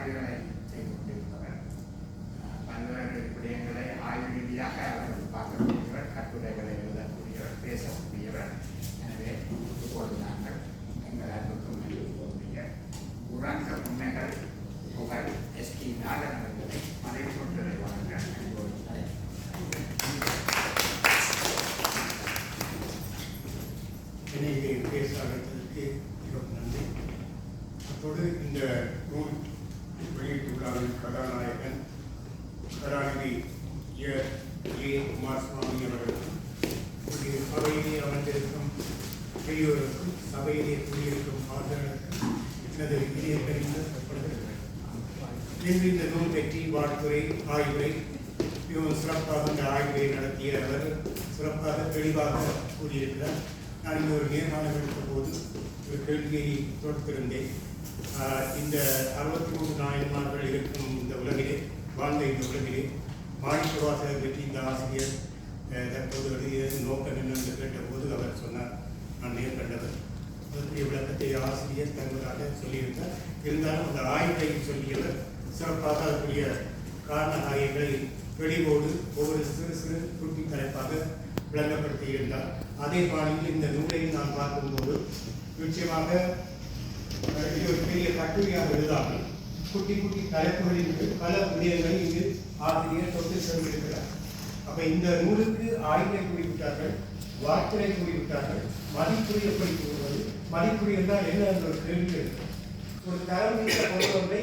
ஆய்வுகளை செய்து கொண்டிருப்பவர். பல்வேறு விடயங்களை ஆய்வு ரீதியாக அவர்கள் பார்க்கக்கூடியவர், கட்டுரைகளை எழுதக்கூடியவர், பேசக்கூடியவர். எனவே இப்பொழுது நாங்கள் எங்கள் அன்புக்கும் மதிப்புக்குரிய உறங்க உண்மைகள் புகழ் எஸ்டி நாகன் அவர்களை மதிப்பொன்றை வழங்க அன்போடு இணையை பேச அழைத்ததற்கு மிகவும் நன்றி. அத்தோடு இந்த நூல் வெளியீட்டு விழாவின் கதாநாயகன் கருணாநிதி ஏ. குமாரசுவாமி அவர்களுக்கும் சபையிலே அமர்ந்திருக்கும் பெரியோருக்கும் சபையிலே கூடியிருக்கும் ஆதரவுக்கும் எனது இணைய கருத்து தரப்படுகிறது. இன்று இந்த நூல் பற்றி வாழ்த்துறை ஆய்வுரை மிகவும் சிறப்பாக இந்த ஆய்வுரை நடத்திய அவர் சிறப்பாக தெளிவாக கூறியிருக்கிறார். நான் இங்கே ஒரு நேர்காணல் எடுத்த போது ஒரு கேள்வியை தொடுத்திருந்தேன். இந்த 63 நாயன்மார்கள் இருக்கும் இந்த உலகிலே, வாழ்ந்த இந்த உலகிலே மாணிக்கவாசகர் பற்றி இந்த ஆசிரியர் தற்போது எழுதியது நோக்கம் என்னென்று கேட்டபோது அவர் சொன்னார், நான் நேர்கண்டவர். அதற்குரிய விளக்கத்தை ஆசிரியர் தருவதாக சொல்லியிருந்தார். இருந்தாலும் அந்த ஆய்வை சொல்லியவர் சிறப்பாக அதற்குரிய காரண காரியங்களை வெளிவோடு ஒவ்வொரு சிறு சிறு குட்டி தலைப்பாக விளங்கப்படுத்தியிருந்தார். அதே பாணியில் இந்த நூலை நான் பார்க்கும்போது நிச்சயமாக இது ஒரு பெரிய கட்டுரையாக எழுதாமல் குட்டி குட்டி தலைப்புகளின் பல விடயங்களை இங்கு ஆசிரியர் தொட்டு சென்றிருக்கிறார். அப்ப இந்த நூலுக்கு ஆய்வை கூறிவிட்டார்கள், வார்த்தை கூறிவிட்டார்கள், மதிப்புரை எப்படி கூறுவது, மதிப்புரை என்றால் என்ன என்ற ஒரு கேள்வி இருக்கிறது. ஒரு தரமிக்க பொருளொன்றை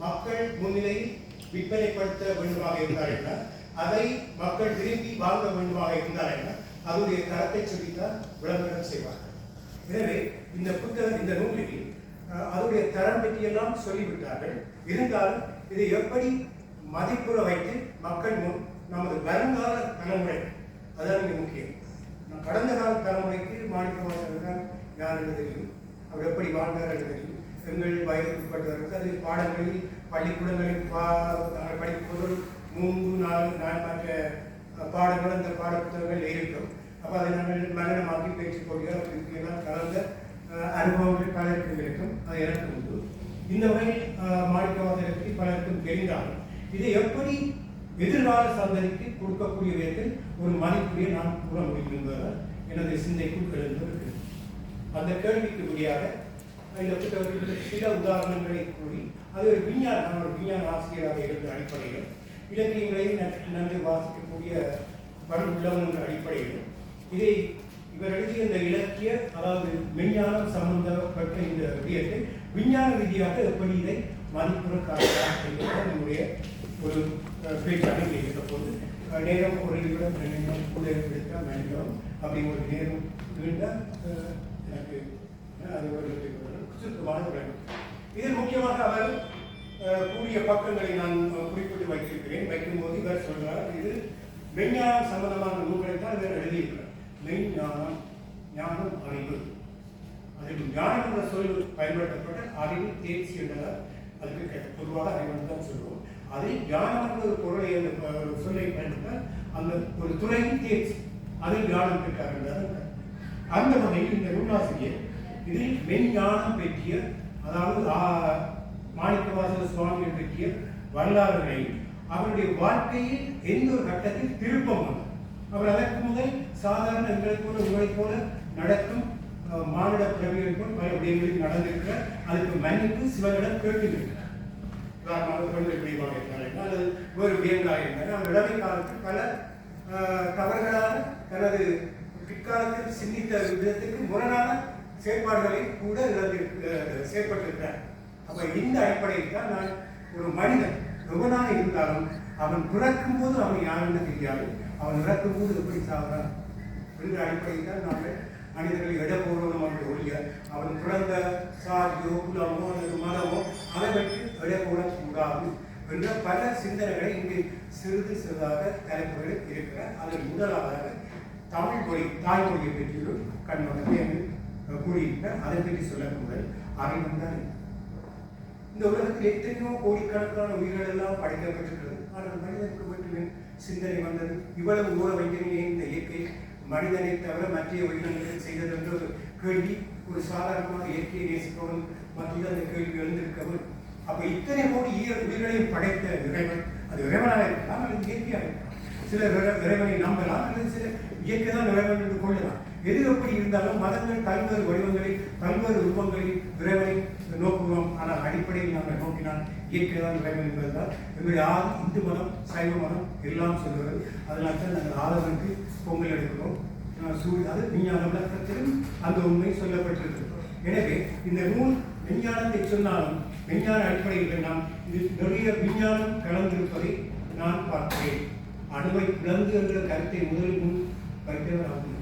மக்கள் முன்னிலையில் விற்பனைப்படுத்த வேண்டுமாக இருந்தார் என்றால், அதை மக்கள் விரும்பி வாங்க வேண்டுமாக இருந்தார் என்றால் அதனுடைய தரத்தை சொல்லித்தான் விளம்பரம் செய்வார்கள். எனவே இந்த புத்தகம், இந்த நூலில் அதனுடைய தரம் பற்றியெல்லாம் சொல்லிவிட்டார்கள். இருந்தாலும் இதை எப்படி மதிப்புற வைத்து மக்கள் முன் நமது வருங்கால தலைமுறை, அதான் மிக முக்கியம். கடந்த கால தலைமுறைக்கு மாணிக்கவாசகர் யார் என்று தெரியும், அவர் எப்படி வாழ்ந்தார் என்று தெரியும். எங்கள் வயதுக்குட்பட்டவர்கள் அது பாடங்களில் பள்ளிக்கூடங்களில் படிப்பொருள் 3-4 மற்ற பாடங்கள் அந்த பாட புத்தகங்கள் இருக்கும். அப்போ அதை நாங்கள் மனநமாக்கி பேச்சு போட்டிகள் கலந்த அனுபவங்கள் பலருக்கும் இருக்கும். அது எனக்கு உண்டு. இந்த வகையில் மாணிக்கவாசகருக்கு பலருக்கும் தெரிந்தாலும் இதை எப்படி எதிர்கால சந்ததிக்கு கொடுக்கக்கூடிய விதத்தில் ஒரு மதிப்புரையை நான் கூற முடியும் என்பதால் எனது சிந்தைக்குள் எழுந்திருக்கு. அந்த கேள்விக்கு உரியாக இந்த புத்தகத்தில் சில உதாரணங்களை கூறி அது ஒரு விஞ்ஞான ஆசிரியராக இருந்த அடிப்படையில் இலக்கியங்களையும் நன்கு வாசிக்கக்கூடிய பணம் உள்ளவன் என்ற அடிப்படையில் இதை இவர் எழுதிய இந்த இலக்கிய, அதாவது விஞ்ஞானம் சம்பந்தப்பட்ட இந்த விடயத்தை விஞ்ஞான ரீதியாக எப்படி இதை மதிப்புற காரணம் என்பது நம்முடைய ஒரு பேச்சாக இருக்க போது நேரம் ஒரு நிமிடம் 2 நிமிடம் கூட எடுத்தால் மனிதம் அப்படி ஒரு நேரம் இருந்தால் எனக்கு அது ஒரு சுத்தமான உடல். இதில் முக்கியமாக அவர் கூடிய பக்கங்களை நான் குறிப்பிட்டு வைத்திருக்கிறேன். வைக்கும்போது இவர் சொல்றார், இது மெய்ஞானம் சம்பந்தமான நூல்களை தான் இவர் எழுதியிருக்கிறார். மெய்ஞானம், ஞானம், அறிவு. அதில் ஞானம் என்ற சொல் பயன்படுத்தப்பட்ட அறிவு தேர்ச்சி என்றால் அதுக்கு பொதுவாக அறிவு தான் சொல்லுவோம். அதில் ஞானம் என்ற ஒரு பொருளை ஒரு சொல்லை பயன்படுத்தால் அந்த ஒரு துறையின் தேர்ச்சி, அதில் ஞானம் பெற்றார் என்றால் அந்த வகையில் இந்த நூலாசிரியர் இதில் மெய்ஞானம் பெற்றிய, அதாவது மாணிக்கவாசகர் சுவாமிகள் பற்றிய வரலாறுகளை அவருடைய வாழ்க்கையில் எந்த ஒரு கட்டத்தில் திருப்பம் வந்தார். அவர் அதற்கு முதல் சாதாரண உங்களைப் போல நடக்கும் மானிட பிறவிகள் போல் பல விடயங்களில் நடந்திருக்கிறார். அதுக்கு மன்னிப்பு சிவனிடம் கேட்டிருக்கிறார். விடயமாக இருந்தார் அல்லது வேறு விடயங்களாக இருந்தார். அவர் இளமை காலத்தில் பல தவறுகளான தனது பிற்காலத்தில் சிந்தித்த விதத்துக்கு முரணான செயற்பாடுகளை கூட செயற்பட்டிருக்கிறார். அப்ப இந்த அடிப்படையில் தான் நான் ஒரு மனிதன் எவனாக இருந்தாலும் அவன் பிறக்கும் போது அவன் யாருன்னு தெரியாது, அவன் இறக்கும் போது எப்படி சாகிறான் என்ற அடிப்படையில் தான் நாங்கள் மனிதர்களை இடப்போறோம் என்று ஒழிய அவன் பிறந்த சாதியோ குலமோ அல்லது மதமோ அதை பற்றி இடப்போடக்கூடாது என்ற பல சிந்தனைகளை இங்கு சிறிது சிறிதாக தலைப்புகளில் இருக்கிறார். அதில் முதலாவதாக தமிழ் மொழி, தாய்மொழியை பற்றி ஒரு கண்ணோட்டத்தை கூறியிருக்கிறார். அதை பற்றி சொல்லக்கூடாது. அறிவு தான் இந்த உலகத்தில் எத்தனையோ கோடிக்கணக்கான உயிர்கள் எல்லாம் படைக்கப்பட்டிருக்கிறது. ஆனால் மனிதனுக்கு மட்டும் சிந்தனை வந்தது. இவ்வளவு ஊற வைக்கிறீங்க இந்த இயற்கை மனிதனை தவிர மற்ற உயிரினங்கள் செய்தது என்ற ஒரு கேள்வி ஒரு சாதாரணமாக இயற்கையை நேசிப்பவன் மத்தியில் அந்த கேள்வி எழுந்திருக்கவும் அப்ப இத்தனை கோடி உயிர்களையும் படைத்த இறைவன் அது இறைவனாக இருக்கலாம் அல்லது இயற்கையாக இருக்கலாம். சிலர் இறைவனை நம்பலாம் அல்லது சில இயற்கை தான் இறைவன் என்று கொள்ளலாம். எது எப்படி இருந்தாலும் மதங்கள் பல்வேறு வடிவங்களில் பல்வேறு உருவங்களில் இறைவனை நோக்குவோம். ஆனால் அடிப்படையில் நாங்கள் நோக்கினால் இயற்கை தான் இறைவன் என்பதுதான் எங்களுடைய இந்து மதம் சைவ மதம் எல்லாம் சொல்கிறது. அதனால தான் நாங்கள் ஆதவனுக்கு பொங்கல் எடுக்கிறோம். அது விஞ்ஞான விளக்கத்திலும் அந்த உண்மை சொல்லப்பட்டிருக்கிறது. எனவே இந்த நூல் விஞ்ஞானத்தை சொன்னாலும் விஞ்ஞான அடிப்படையில் நாம் இது நிறைய விஞ்ஞானம் கலந்திருப்பதை நான் பார்க்கிறேன். அணுவை பிளந்து என்ற கருத்தை முதலில் முன் வைத்தவர் ஆகும்.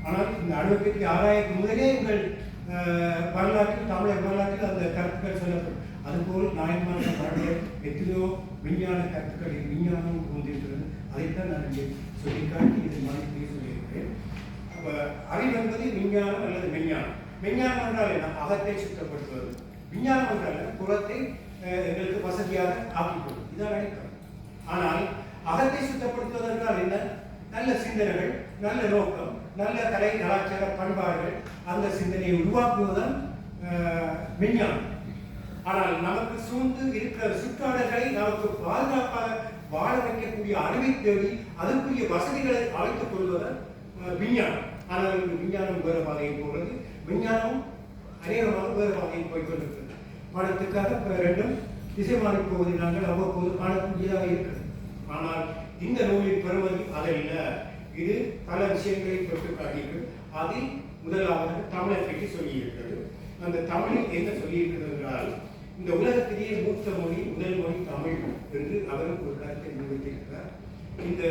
ஆனால் இந்த அணுவை பற்றி ஆராய்ச்சி முதலே எங்கள் வரலாற்றில் தமிழர் வரலாற்றில் அந்த கருத்துக்கள் சொல்லப்படும். அதுபோல் நாயன்மார்கள் பாடிய எத்தனையோ விஞ்ஞான கருத்துக்களில் விஞ்ஞானம் கொண்டிருக்கிறது. அதைத்தான் நான் இங்கே சொல்லிக்காட்டி இது மாதிரி சொல்லியிருக்கிறேன். அப்போ அறிவு என்பது விஞ்ஞானம் அல்லது மெஞ்ஞானம். மெஞ்ஞானம் என்றால் என்ன? அகத்தை சுத்தப்படுத்துவது. விஞ்ஞானம் என்றால் புறத்தை எங்களுக்கு வசதியாக ஆக்கிக்கொள்வது. இதான் அடிப்படை. ஆனால் அகத்தை சுத்தப்படுத்துவது என்றால் என்ன? நல்ல சிந்தனைகள், நல்ல நோக்கம், நல்ல கலை கலாச்சார பண்பாடுகள், அந்த சிந்தனையை உருவாக்குவதுதான் விஞ்ஞானம். ஆனால் நமக்கு சூழ்ந்து இருக்கிற சுற்றாடல்களை நமக்கு பாதுகாப்பாக வாழ வைக்கக்கூடிய அறிவை தேடி அதற்குரிய வசதிகளை அமைத்துக் கொள்வதுதான் விஞ்ஞானம். ஆனால் விஞ்ஞானம் வேறு வகையை போகிறது. விஞ்ஞானம் அநேகமாக வேறு வகையை போய்கொண்டிருக்கிறது. மனத்துக்காக ரெண்டும் திசை மாறி போவதை நாங்கள் அவ்வப்போது காணக்கூடியதாக இருக்கிறது. ஆனால் இந்த நூலின் பெறுவது அதல்ல. இது பல விஷயங்களை தொட்டு காட்டியிருக்கிறது. அதில் முதலாவது தமிழை பற்றி சொல்லியிருக்கிறது. அந்த தமிழில் என்ன சொல்லியிருக்கிறது என்றால், இந்த உலகத்திலேயே மூத்த மொழி முதல் மொழி தமிழ் என்று அவருக்கு ஒரு கருத்தை முன்வைத்திருக்கிறார். இந்த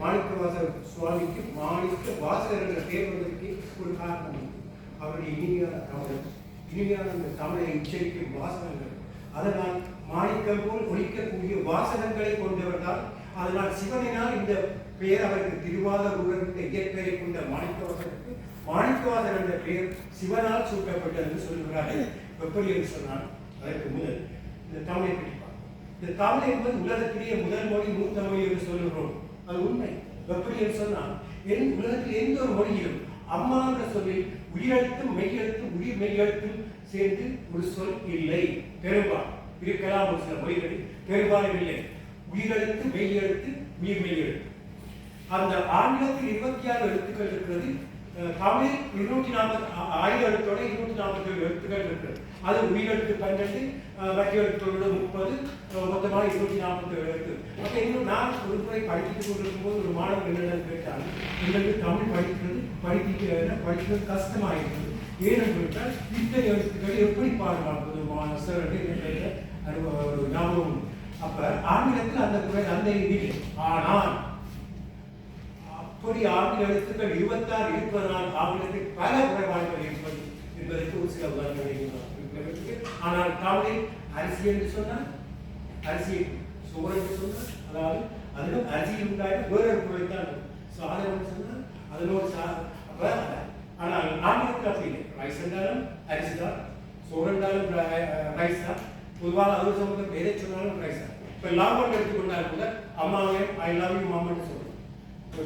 மாணிக்கவாசகர் சுவாமிக்கு மாணிக்க வாசகர் என்ற தேர்வதற்கு ஒரு காரணம் உண்டு. அவருடைய இனிமையான தமிழ், இனிமையான அந்த தமிழை உச்சரிக்கும் வாசகங்கள், அதனால் மாணிக்கம் போல் ஒழிக்கக்கூடிய வாசகங்களை கொண்டவர்தான். அதனால் சிவனினால் இந்த பெயர் அவருக்கு திருவாதூரர் என்ற இயற்பெயரை கொண்ட மாணிக்கவாசகருக்கு மாணிக்கவாசகர் என்ற பெயர் சிவனால் சூட்டப்பட்டது என்று சொல்கிறார்கள். எப்படி என்று சொன்னால், அதற்கு முதல் இந்த தமிழை பிடிப்பார். இந்த தமிழ் என்பது உலகத்திலேயே முதல் மொழி மூத்த மொழி என்று சொல்லுகிறோம். அது உண்மை. எப்படி என்று சொன்னால், உலகத்தில் எந்த ஒரு மொழியிலும் அம்மா என்ற சொல்லில் உயிரெழுத்தும் மெய்யெழுத்தும் உயிர் மெய்யெழுத்தும் சேர்ந்து ஒரு சொல் இல்லை. பெரும்பாலும் இருக்கலாம் ஒரு சில மொழிகளில், பெரும்பாலும் இல்லை. உயிரெழுத்து மெய்யெழுத்து உயிர் மெய்யெழுத்து. அந்த ஆங்கிலத்தில் 26 எழுத்துக்கள் இருக்கிறது. தமிழ் 240 எழுத்தோட 247 எழுத்துக்கள் இருக்கிறது. அது உயிரெழுத்து 12, மற்ற எழுத்தோட 30, மொத்தமாக 247 எழுத்து. அப்போ இன்னும் நான் ஒரு முறை படித்துக் கொண்டிருக்கும் போது ஒரு மாணவர் என்னென்னு கேட்டால், எங்களுக்கு தமிழ் படிக்கிறது கஷ்டமாக இருக்குது. ஏன்னு கேட்டால் இத்தனை எழுத்துக்கள் எப்படி பாடமாக்குது சார் ஒரு ஞாபகம். அப்ப ஆங்கிலத்தில் அந்த குறை அந்த இது. ஆனால் அப்படி ஆங்கில எழுத்துக்கள் 26 இருப்பதனால் ஆங்கிலத்தில் பல குறைபாடுகள் இருப்பது என்பதற்கு ஒரு சில உதாரணங்கள். ஆனால் தமிழில் அரிசி என்று சொன்னால் அரிசி, சோறு என்று சொன்னால் அதாவது அதிலும் அரிசியில் உண்டாக வேறொரு குறைத்தான். சாதம் சொன்னால் அதனோடு அப்ப ஆனால் ஆங்கிலத்தில் அப்படி இல்லை. ரைஸ் என்றாலும் அரிசி தான், சோறு என்றாலும் ரைஸ் தான். பொதுவாக அது சம்பந்தம் எதை சொன்னாலும் ரைஸ் தான். இப்போ லாபம் எடுத்துக்கொண்டால் கூட அம்மாவே ஐ லவ் யூ மாமன்னு சொல்றோம்.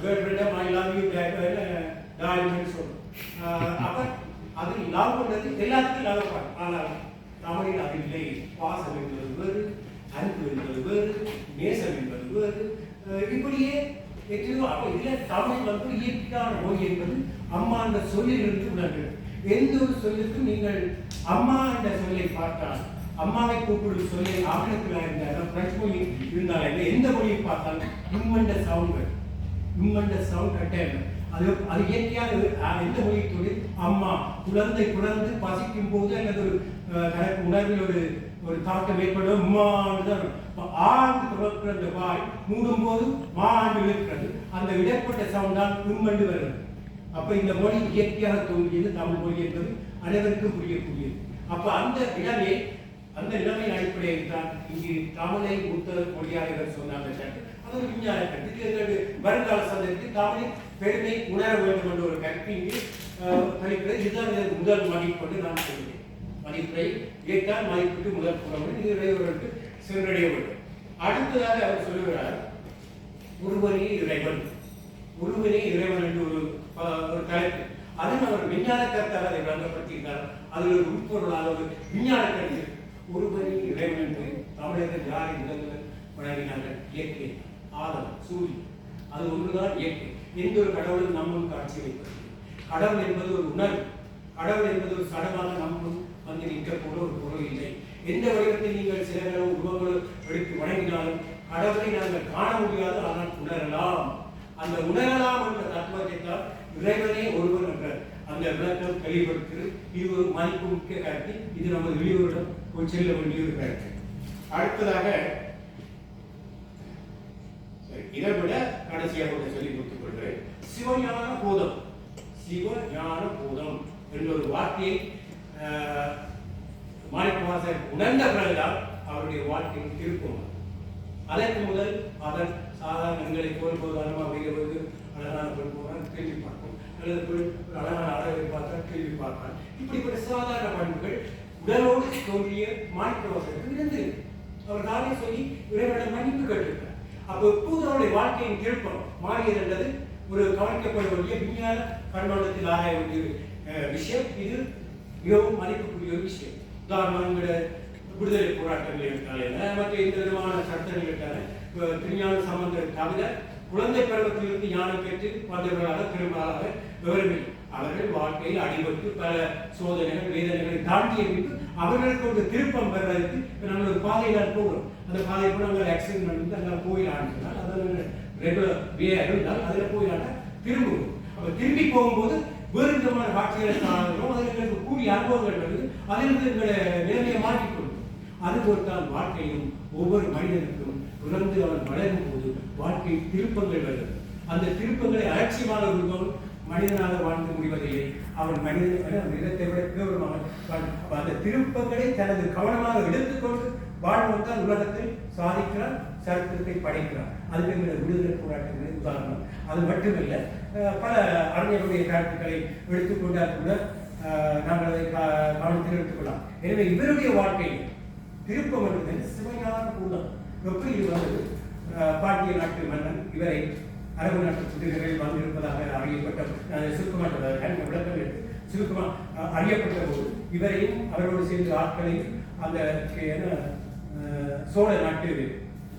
கேர்ள் ஃப்ரெண்டம் ஐ லவ் யூ டார்லிங்னு சொல்றோம். அப்ப அது லவ் பண்றது எல்லாத்துக்கும் லவ் பாடு. ஆனால் தமிழில் அது இல்லை. பாசம் என்பது வேறு, அன்பு என்பது வேறு, நேசம் என்பது வேறு. இப்படியே எத்தனையோ. அப்போ இதில் தமிழ் வந்து இயற்கையான மொழி என்பது அம்மா என்ற சொல்லிலிருந்து உணர்கிறது. எந்த ஒரு சொல்லுக்கும் நீங்கள் அம்மா என்ற சொல்லை பார்த்தால், அம்மாவை கூப்பிடும் சொல்லி ஆங்கிலத்தில் இருந்தாலும் பிரெஞ்சு மொழி இருந்தாலும் எந்த மொழியை பார்த்தாலும் இம்மண்ட சவுண்ட்கள், இம்மண்ட சவுண்ட் கட்டாயம். அது இயற்கையாக எந்த மொழி தொழில் அம்மா குழந்தை குழந்தை பசிக்கும் போது அல்லது ஒரு தனக்கு உணர்வில் ஒரு தாக்கம் ஏற்படும் அம்மாண்டுதான். ஆண்டு துறக்கிற அந்த வாய் மூடும் போது மா ஆண்டு இருக்கிறது. அந்த இடப்பட்ட சவுண்ட் தான் இம்மண்டு வருகிறது. அப்ப இந்த மொழி இயற்கையாக தோன்றியது தமிழ் மொழி என்பது அனைவருக்கும் புரியக்கூடியது. அப்ப அந்த நிலைமையின் அடிப்படையில் தான் இங்கு தமிழை மூத்த மொழியாக சொன்னாங்க. அது ஒரு விஞ்ஞான கருத்து. வருங்கால சந்ததிக்கு தமிழை பெருமை உணர வேண்டும் என்ற ஒரு கருத்து இங்கு கழிக்கிறது. இதுதான் முதல் மதிப்பென்று நான் சொல்கிறேன். மதிப்பை ஏற்றால் மதிப்பிட்டு முதல் புறமுறை இது இறைவர்களுக்கு சென்றடைய வேண்டும். அடுத்ததாக அவர் சொல்லுகிறார், ஒருவனே இறைவன், ஒருவனே இறைவன் என்று ஒரு தலைப்பு. அதில் அவர் விஞ்ஞான கருத்தாக அதை வழங்கப்படுத்தியிருந்தார். அதில் ஒரு உட்பொருளாக ஒரு விஞ்ஞான கருத்து. ஒருவனே இறைவன் என்று தமிழர்கள் யாரை முதல்வர் வழங்கினார்கள்? இயற்கை, ஆதம், சூரியன், அது ஒன்றுதான் இயற்கை. எந்த ஒரு கடவுளும் நம்முன் காட்சி வைப்பது. கடவுள் என்பது ஒரு உணர்வு, கடவுள் என்பது ஒரு சடமாக நம்முன் வந்து நிற்கக்கூட ஒரு பொருள் இல்லை. எந்த வடிவத்தில் நீங்கள் சிலர்களோ உருவங்களோ எடுத்து வணங்கினாலும் கடவுளை நாங்கள் காண முடியாது, ஆனால் உணரலாம். அந்த உணரலாம் என்ற தத்துவத்தை தான் இறைவனே ஒருவன் என்ற அந்த விளக்கம் தெளிவுபடுத்துகிறது. இது ஒரு மதிப்பு முக்கிய கருத்து. இது நமது வெளியூரிடம் ஒரு செல்ல வேண்டிய ஒரு கருத்து. அடுத்ததாக இதை விட கடைசியாக ஒன்று சொல்லி கொடுத்துக் கொள்கிறேன். சிவஞான போதம், சிவஞான போதம் என்ற ஒரு வார்த்தையை மாணிக்கவாசகர் உணர்ந்த பிறகுதான் அவருடைய வாழ்க்கையின் திருப்பம். அதற்கு முதல் அவர் சாதாரண எங்களை போல்போதானமாக வெளியே அழகான போல் கேள்வி பார்ப்போம், அல்லது ஒரு அழகான அழகை பார்த்தால் கேள்வி பார்ப்பார். இப்படிப்பட்ட சாதாரண பண்புகள் உடலோடு தோன்றிய மாணிக்கவாசகருக்கு இருந்தது. அவர் தானே சொல்லி இறைவனிடம் மன்னிப்பு கேட்டிருக்கிறார். அப்போ எப்போது அவருடைய வாழ்க்கையின் திருப்பம் மாறியது என்றது ஒரு கவனிக்கப்பட வேண்டிய விஞ்ஞான கண்ணோட்டத்தில் ஆராய வேண்டிய விஷயம். இது மிகவும் மதிப்புக்குரிய ஒரு விஷயம். உதாரணங்கள விடுதலை போராட்டங்கள் எடுத்தாலே மற்ற எந்த விதமான சட்டங்கள் எடுத்தாலே திருஞான சம்பந்தர் தவிர குழந்தை பருவத்திலிருந்து ஞானம் பெற்று வந்தவர்களாக பெரும்பாலாக விவரமில்லை. அவர்கள் வாழ்க்கையில் அடிபட்டு பல சோதனைகள் வேதனைகளை தாண்டிய பின்பு அவர்களுக்கு ஒரு திருப்பம் பெறுவதற்கு நாங்கள் ஒரு பாதையில் போகிறோம். அந்த பாதை கூட நாங்கள் ஆக்சிடென்ட் நடந்து அங்கே போய் ஆடினால் அதில் ரெகுலர் வே இருந்தால் அதில் போய் ஆட திரும்புவோம். அப்போ திரும்பி போகும்போது வேறு விதமான காட்சிகளை காணுகிறோம். அதில் எங்களுக்கு கூடிய அனுபவங்கள் வருது. அதிலிருந்து எங்களை நிலைமையை மாற்றிக்கொள்ளும். அதுபோல்தான் வாழ்க்கையும் ஒவ்வொரு மனிதனுக்கும் தொடர்ந்து அவன் வளரும் போது வாழ்க்கை திருப்பங்கள் வருகிறது. அந்த திருப்பங்களை அலட்சியமாக இருப்பவன் மனிதனாக வாழ்ந்து முடிவதில்லை. அவன் மனிதன் மிருகத்தை விட அந்த திருப்பங்களை தனது கவனமாக எடுத்துக்கொண்டு வாழ்வன் தான் உலகத்தில் சாதிக்கிறான், சரித்திரத்தை படைக்கிறான். அதுக்கு விடுதலை போராட்டங்கள் உதாரணம். அது மட்டுமில்லை, பல அறிஞர்களுடைய கருத்துக்களை எடுத்துக்கொண்டால் கூட நாங்கள் அதை கவனத்தில் எடுத்துக்கொள்ளலாம். எனவே இவருடைய வாழ்க்கையில் திருப்பம் என்பது சிவஞான கூடம். எப்படி இது வந்தது? பாண்டிய நாட்டு மன்னன் இவரை அரபு நாட்டு புத்திரர்கள் வந்திருப்பதாக அறியப்பட்ட சுருக்கமாக விளக்கம் சுருக்கமாக அறியப்பட்ட போது இவரையும் அவரோடு சேர்ந்த ஆட்களையும் அந்த சோழ நாட்டு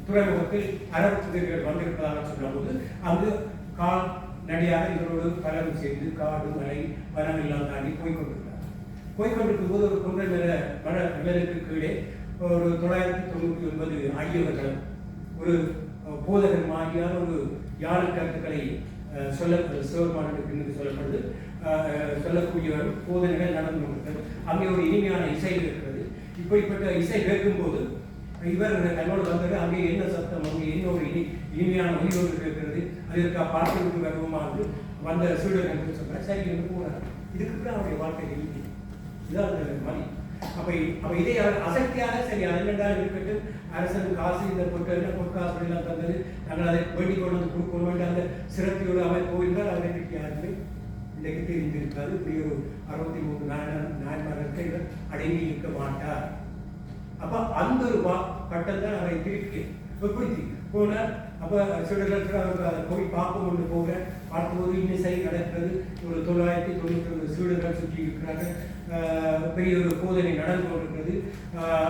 துறைமுகத்தில் அரபு புதிர்கள் வந்திருப்பதாக சொன்னபோது அங்கு கால் நடியாக இவரோடு பலரும் சேர்ந்து காடு மலை வனம் எல்லாம் தாண்டி போய்கொண்டிருக்கிறார். போய்கொண்டிருக்கும் போது ஒரு குன்றை மேலுக்கு கீழே ஒரு 999 ஐயவர்களும் ஒரு போதகர் மாதிரியான ஒரு யாழ் கருத்துக்களை சிவபெருமானுக்கு சொல்லப்படுது. சொல்லக்கூடியவர் போதனைகள் நடந்து கொண்டிருக்கிறது. அங்கே ஒரு இனிமையான இசை இருக்கிறது. இப்படிப்பட்ட இசை கேட்கும்போது இவர் தன்னோடு வந்தது அங்கே என்ன சத்தம், அங்கே என்ன ஒரு இனிமையான ஒலி ஒன்று இருக்கிறது, அதற்கு பாட்டு வருவமாக வந்த சீடர்கள் சொல்றார். சரி என்று போறார். இதுக்கு பிறகு அவருடைய வாழ்க்கை எழுதி இதான் மணி. அப்ப இதை அசக்தியாக சரி அதெல்லாம் இருக்கட்டும், அரசன் காசு இந்த பொற்காசு எல்லாம் தந்தது, நாங்கள் அதை வேண்டிக் கொண்டு வந்து கொடுக்க வேண்டிய அந்த சிறப்பியோடு அவர் போயிருந்தால் அவரை பற்றி யாருமே இன்றைக்கு தெரிந்திருக்காது. இப்படி ஒரு 63 நாயன்மார்களுக்கு இவர் அடங்கி இருக்க மாட்டார். அப்ப அந்த ஒரு கட்டம் தான் அவரை திருப்பி எப்படி போனார். அப்போ சிலர்கள் அதை போய் பார்ப்போம் கொண்டு போக பார்க்கும்போது இன்னிசை நடக்கிறது. ஒரு 999 சீடர்கள் சுற்றி இருக்கிறார்கள். பெரிய ஒரு போதனை நடந்து கொண்டிருக்கிறது.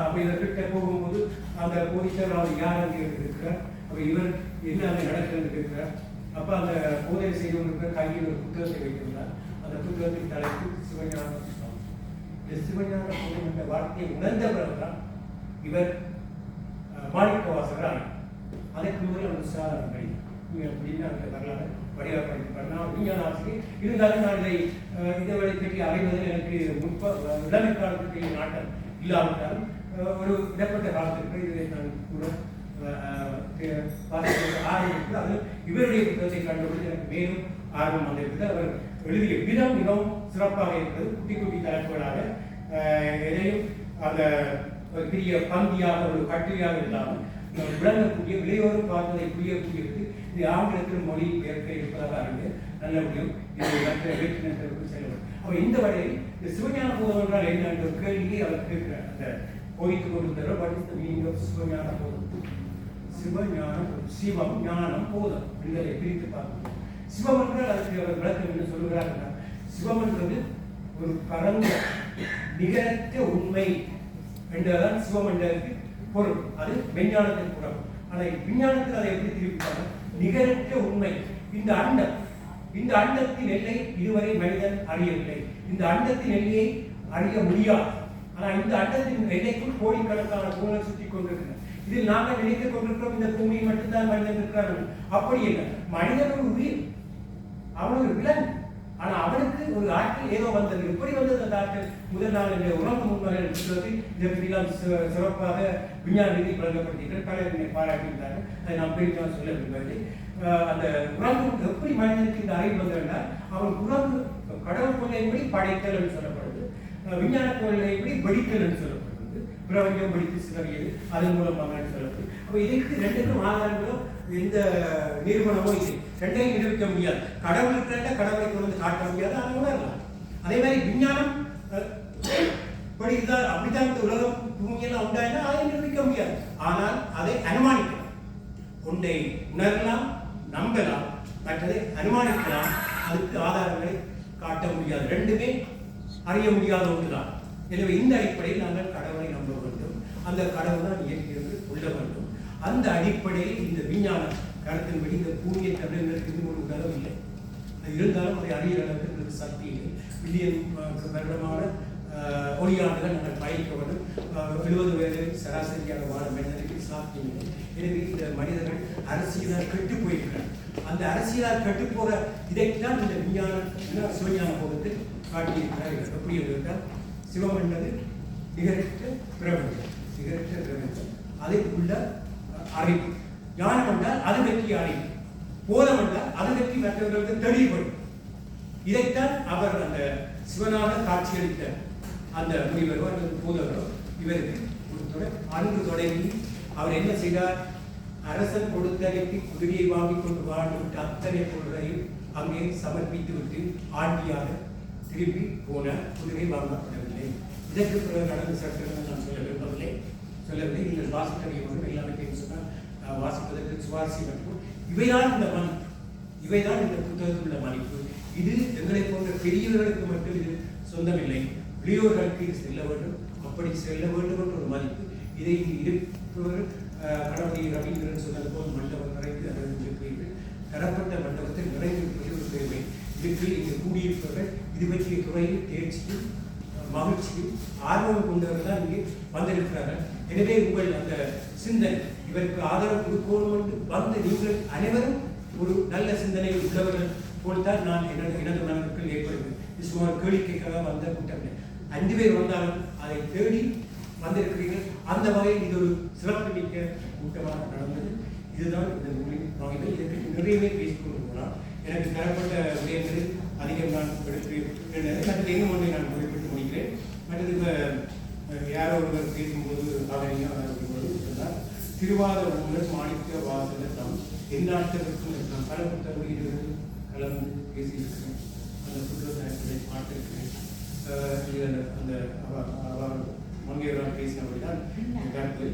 அப்போ இதற்கிட்ட போகும்போது அந்த போலீசார் அவர் யார் அங்கே இருக்கிறார், அப்போ இவர் என்ன அங்கே நடக்கிறது இருக்கிறார். அப்போ அந்த போதனை செய்து கொண்டிருக்கிற கையில் ஒரு புத்தகத்தை வைத்திருந்தார். அந்த புத்தகத்தின் தலைப்பு சிவஞான புத்தகம். இந்த சிவஞான புத்தகம் என்ற வார்த்தையை உணர்ந்த பிறகுதான் இவர் மாணிக்கவாசகர். அதற்கு முதல் அந்த சாதாரண கடிதம் அப்படின்னு அந்த வரலாறு வடிவாக படிப்பார். நான் விஞ்ஞான ஆசிரியர் இருந்தாலும் நான் இதை பற்றி அறிவதில் எனக்கு இளமை காலத்துக்கு நாட்டம் இல்லாவிட்டாலும் ஒரு இடப்பட்ட காலத்திற்கு இதை நான் கூட ஆரம்பித்து அது இவருடைய புத்தகத்தை கண்டுபிடித்து எனக்கு மேலும் ஆர்வம் வந்திருக்கிறது. அவர் எழுதிய விதம் மிகவும் சிறப்பாக இருக்கிறது. குட்டி குட்டி தலைப்புகளாக எதையும் அந்த ஒரு பெரிய பந்தியாக ஒரு கட்டுரையாக இல்லாமல் விளங்கக்கூடிய விளையோரும் பார்த்ததை புரியக்கூடியது. இது ஆங்கிலத்தில் மொழி பெயர்க்க இருப்பதாக அறிந்து நல்லபடியும் இது மற்ற வேற்றினத்திற்கு செல்லும். அப்போ இந்த வகையில் இந்த சிவஞான போதம் என்றால் என்ன என்ற ஒரு கேள்வியை அவர் கேட்கிறார். அந்த போதித்துக் கொண்டிருந்தார். What is the meaning of Sivagnana Bodham? சிவஞானம், சிவம், ஞானம், போதம் என்பதை பிரித்து பார்க்கணும். சிவம் என்றால் அதுக்கு அவர் விளக்கம் என்று சொல்லுகிறார்கள். சிவம் என்பது ஒரு பரந்த நிகரற்ற உண்மை என்றதான் சிவமண்டலுக்கு பொருள். அது விஞ்ஞானத்தின் புறம். ஆனால் விஞ்ஞானத்தில் அதை எப்படி திருப்பிட்டாங்க? நிகரற்ற உண்மை. இந்த அண்டத்தின் எல்லை இதுவரை மனிதன் அறியவில்லை. இந்த அண்டத்தின் எல்லையை அறிய முடியாது. ஆனால் இந்த அண்டத்தின் எல்லைக்குள் கோடிக்கணக்கான கோள்கள் சுற்றி கொண்டிருக்கின்றன. இதில் நாங்கள் நினைத்துக் கொண்டிருக்கிறோம் இந்த பூமியை மட்டும்தான் மனிதன் இருக்கிறார்கள். அப்படி இல்லை. மனிதன் ஒரு உயிர், அவன் ஒரு விலங்கு. ஆனா அவனுக்கு ஒரு ஆற்றல் ஏதோ வந்தது. எப்படி வந்தது அந்த ஆற்றல்? முதல் நாள் இந்த உறங்கு முன்மகள் சொல்வது இதை பற்றியெல்லாம் சிறப்பாக விஞ்ஞான ரீதி வழங்கப்படுத்தீர்கள். பலர் பாராட்டியிருந்தார்கள். அதை நாம் பெரிதாக சொல்ல விரும்பவில்லை. அந்த உறங்கு எப்படி மனிதனுக்கு இந்த அறிவு வந்ததுனால் அவன் உறங்கு கடவுள் கொள்கையின்படி படைத்தல் என்று சொல்லப்படுது. விஞ்ஞான கொள்கையின்படி வெடித்தல் என்று சொல்லப்படுது. பிரபஞ்சம் வெடித்து சிதறியது அதன் மூலமாக சொல்லப்படுது. அப்போ இதற்கு ரெண்டுக்கும் ஆதாரங்களும் எந்த நிறுவனமோ இல்லை. ரெண்டையும் நிரூபிக்க முடியாது. கடவுள் இருக்கிற கடவுளை கொண்டு காட்ட முடியாது. அதை உணரலாம். அதே மாதிரி விஞ்ஞானம் இதுதான் அப்படித்தான் இந்த உலகம் பூமியெல்லாம் உண்டாயினா அதை நிரூபிக்க முடியாது. ஆனால் அதை அனுமானிக்கலாம். ஒன்றை உணரலாம், நம்பலாம், மற்றதை அனுமானிக்கலாம். அதுக்கு ஆதாரங்களை காட்ட முடியாது. ரெண்டுமே அறிய முடியாத ஒன்றுதான். எனவே இந்த அடிப்படையில் நாங்கள் கடவுளை நம்ப வேண்டும். அந்த கடவுள் தான் இயற்கையிலிருந்து கொள்ள வேண்டும். அந்த அடிப்படையில் இந்த விஞ்ஞான கருத்தின்படி இந்த பூமியை தமிழர்களுக்கு ஒரு உலகம் இல்லை. அது இருந்தாலும் அதை அறிய அளவுக்கு சக்தி இல்லை. பில்லியன் வருடமான ஒளியாண்டுகள் நாங்கள் பயணிக்க வேண்டும். 70 வயது சராசரியாக வாழ மனிதனுக்கு சாத்தியம் இல்லை. எனவே இந்த மனிதர்கள் அரசியலால் கெட்டு போயிருக்கிறார். அந்த அரசியலால் கெட்டு போகிற இதைத்தான் இந்த விஞ்ஞான சிவஞான போகத்தில் காட்டியிருக்கிறார்கள். எப்படி இருந்தால் சிவம் என்பது நிகரற்ற பிரபஞ்சம். நிகரற்ற பிரபஞ்சம் அதற்குள்ள அறிவு. ஞானம் என்றால் அது வெற்றி அறிவு. போதம் என்றால் அது வெற்றி மற்றவர்களுக்கு தெளிவுபடும். இதைத்தான் அவர் அந்த சிவனாக காட்சியளித்த அந்த முனிவரோ அல்லது பூதவரோ இவருக்கு ஒரு அன்பு தொடங்கி அவர் என்ன செய்தார்? அரசன் கொடுத்தகைக்கு குதிரையை வாங்கி கொண்டு வாழ்ந்துவிட்டு அத்தனை பொருளையும் அங்கே சமர்ப்பித்து விட்டு ஆண்டியாக திரும்பி போன குதிரை வாங்கப்படவில்லை. இதற்கு பிறகு நடந்த சட்டங்கள் நான் சொல்லவில்லை. நீங்கள் வாசிக்க வேண்டும். எல்லாத்தையும் சொன்னால் வாசிப்பதற்கு சுவாசி மற்றும் இவைதான் இந்த மதிப்பு. இவைதான் இந்த புத்தகத்தில் உள்ள மதிப்பு. இது எங்களை போன்ற பெரியவர்களுக்கு மட்டும் இது சொந்தமில்லை. இளையோர்களுக்கு இது செல்ல வேண்டும். அப்படி செல்ல வேண்டும் என்ற ஒரு மதிப்பு. இதை இருப்பவர் கணபதி ரவீந்திரன் சொன்னது போல் மண்டபம் நிறைந்து அறிவித்திருக்கிறீர்கள். தரப்பட்ட மண்டபத்தில் நிறைந்திருப்பது ஒரு பெருமை. இதுக்கு இங்கு கூடியிருப்பவர்கள் இது பற்றிய துறையில் தேர்ச்சியும் மகிழ்ச்சியும் ஆர்வம் கொண்டவர்கள் தான் இங்கே வந்திருக்கிறார்கள். எனவே உங்கள் அந்த சிந்தனை இவருக்கு ஆதரவு கொடுக்கணும் என்று வந்து நீங்கள் அனைவரும் ஒரு நல்ல சிந்தனை உள்ளவர்கள் போல்தான் நான் எனது மனதிற்குள் ஏற்படுகிறேன். இது சுமார் கேளிக்கைக்காக வந்த கூட்டம். 5 பேர் வந்தாலும் அதை தேடி வந்திருக்கிறீர்கள். அந்த வகையில் இது ஒரு சிறப்பு மிக்க கூட்டமாக நடந்தது. இதுதான் இந்த நூலின் வாய்ப்பு. இதற்கு நிறையவே பேசிக்கொண்டு போனால் எனக்கு தரப்பட்ட விடயங்களில் அதிகம் நான் எடுத்து இன்னும் ஒன்றை நான் குறிப்பிட்டு முடிக்கிறேன். மற்றது இப்போ யாரோ ஒருவர் பேசும்போது சொன்னால் திருவாத ஊழல் மாணிக்க வாசகம் எந்நாட்டத்திற்கும் இருக்கலாம். பல புத்தகங்களிலிருந்து கலந்து பேசியிருக்கிறேன். அந்த புத்தகத்தை பார்த்திருக்கிறேன். அந்த அவர் மங்கையரால் பேசினபடிதான் கருத்து.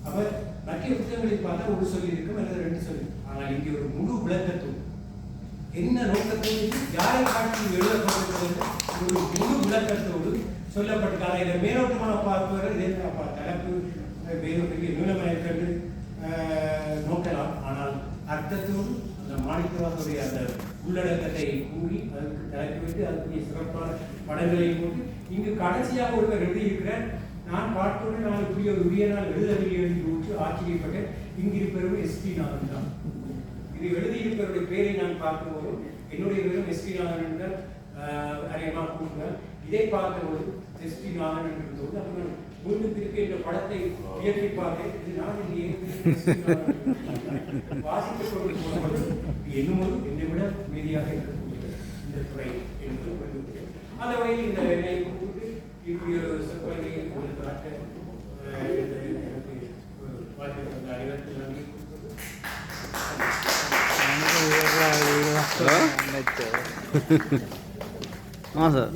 அவர் மற்ற புத்தகங்களை பார்த்தா ஒரு சொல்லி இருக்கும் அல்லது 2 சொல்லி. ஆனால் இங்கே ஒரு முழு விளக்கத்தோடு என்ன நோக்கத்தோடு யாரை காட்டி எழுதப்பட்டிருக்கிறது ஒரு முழு விளக்கத்தோடு சொல்லப்பட்டிருக்காங்க. இதை மேலோட்டமான பார்ப்பவர்கள் இதே தலைப்பு பெரிய நூலமயக்கண்டு நோக்கலாம். ஆனால் அர்த்தத்தோடு அந்த மாணிக்கவாசனுடைய அந்த உள்ளடக்கத்தை கூறி அதற்கு தலைப்பு வைத்து அதுக்குரிய சிறப்பான படங்களை போட்டு இங்கு கடைசியாக ஒருவர் எழுதியிருக்கிறார். நான் பார்த்தோடு நான் இப்படி ஒரு உரிய நாள் எழுதவில்லை என்று ஆச்சரியப்பட்டேன். இங்கிருப்பவர்கள் எஸ்பி நாதன் தான். இது எழுதியிருப்பவருடைய பேரை நான் பார்க்கும்போது என்னுடைய பேரும் எஸ்பி நாதன் என்றால் அநேகமாக கூறுகிறார். இதை பார்த்தபோது எஸ்பி நாதன் என்றது அப்புறம் மீண்டும் திருப்பி என்ற படத்தை இயற்றி பார்த்தேன். இது நான் வாசித்துக் கொண்டு போனபோது என்னும் என்னை விட மீதியாக இருக்கக்கூடிய இந்த துறை என்று அந்த வகையில் இந்த என்னை கூப்பிட்டு இப்படி ஒரு சொற்பொழிவை உங்களுக்கு காட்ட வாய்ப்பு அறிவத்தில் நன்றி. हाँ सर